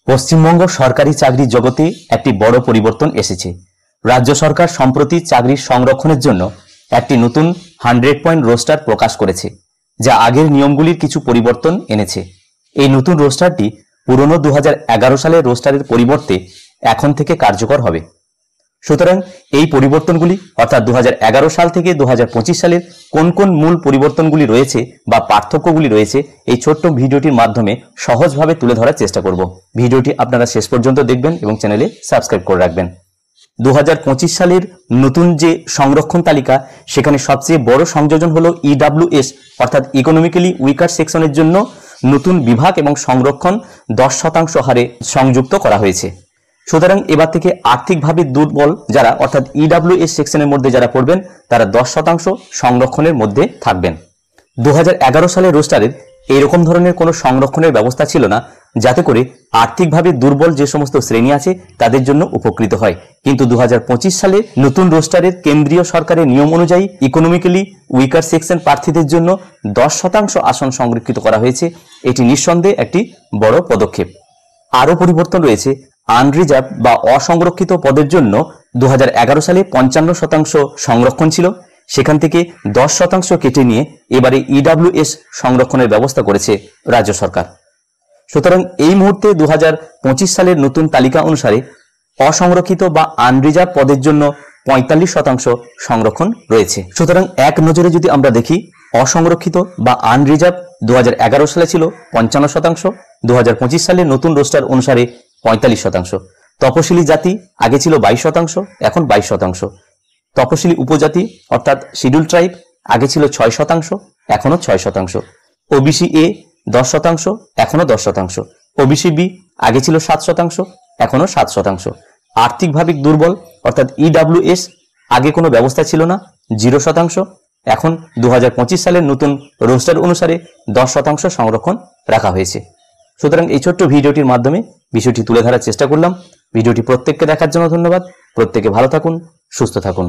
পশ্চিমবঙ্গ সরকারি চাকরি জগতে একটি বড় পরিবর্তন এসেছে। রাজ্য সরকার সম্প্রতি চাকরির সংরক্ষণের জন্য একটি নতুন 100 পয়েন্ট রোস্টার প্রকাশ করেছে, যা আগের নিয়মগুলির কিছু পরিবর্তন এনেছে। এই নতুন রোস্টারটি পুরনো 2011 সালের রোস্টারের পরিবর্তে এখন থেকে কার্যকর হবে। সুতরাং এই পরিবর্তনগুলি অর্থাৎ 2011 সাল থেকে 2025 সালের কোন কোন মূল পরিবর্তনগুলি রয়েছে বা পার্থক্যগুলি রয়েছে এই ছোট্ট ভিডিওটির মাধ্যমে সহজভাবে তুলে ধরার চেষ্টা করব। ভিডিওটি আপনারা শেষ পর্যন্ত দেখবেন এবং চ্যানেলে সাবস্ক্রাইব করে রাখবেন। 2025 সালের নতুন যে সংরক্ষণ তালিকা, সেখানে সবচেয়ে বড় সংযোজন হলো ইডব্লিউএস অর্থাৎ ইকোনমিক্যালি উইকার সেকশনের জন্য নতুন বিভাগ এবং সংরক্ষণ 10% হারে সংযুক্ত করা হয়েছে। সুতরাং এবার থেকে আর্থিকভাবে দুর্বল যারা অর্থাৎ ইডব্লিউএস সেকশনের মধ্যে যারা পড়বেন তারা 10% সংরক্ষণের মধ্যে থাকবেন। 2011 সালের রোস্টারের এরকম ধরনের কোনো সংরক্ষণের ব্যবস্থা ছিল না, যাতে করে আর্থিকভাবে দুর্বল যে সমস্ত শ্রেণী আছে তাদের জন্য উপকৃত হয়। কিন্তু 2025 সালে নতুন রোস্টারের কেন্দ্রীয় সরকারের নিয়ম অনুযায়ী ইকোনমিক্যালি উইকার সেকশন প্রার্থীদের জন্য 10% আসন সংরক্ষিত করা হয়েছে। এটি নিঃসন্দেহে একটি বড় পদক্ষেপ। আরও পরিবর্তন রয়েছে। আনরিজার্ভ বা অসংরক্ষিত পদের জন্য 2011 সালে 55% সংরক্ষণ ছিল, সেখান থেকে 10% কেটে নিয়ে এবারে ইডব্লিউএস সংরক্ষণের ব্যবস্থা করেছে রাজ্য সরকার। সুতরাং এই মুহূর্তে 2025 সালের নতুন তালিকা অনুসারে অসংরক্ষিত বা আনরিজার্ভ পদের জন্য 45% সংরক্ষণ রয়েছে। সুতরাং এক নজরে যদি আমরা দেখি, অসংরক্ষিত বা আনরিজার্ভ 2011 সালে ছিল 55%, 2025 সালে নতুন রোস্টার অনুসারে 45%। তপশিলি জাতি আগে ছিল 22%, এখন 22%। তপশিলি উপজাতি অর্থাৎ শিডিউল ট্রাইব আগে ছিল 6%, এখনো 6%। ওবিসি এ 10%, এখনো 10%। ওবিসি বি আগে ছিল 7%, এখনো 7%। আর্থিকভাবে দুর্বল অর্থাৎ ইডব্লিউএস আগে কোনো ব্যবস্থা ছিল না, 0%, এখন 2025 সালের নতুন রোস্টার অনুসারে 10% সংরক্ষণ রাখা হয়েছে। সুতরাং এই ছোট্ট ভিডিওটির মাধ্যমে বিষয়টি তুলে ধরার চেষ্টা করলাম। ভিডিওটি প্রত্যেককে দেখার জন্য ধন্যবাদ। প্রত্যেকে ভালো থাকুন, সুস্থ থাকুন।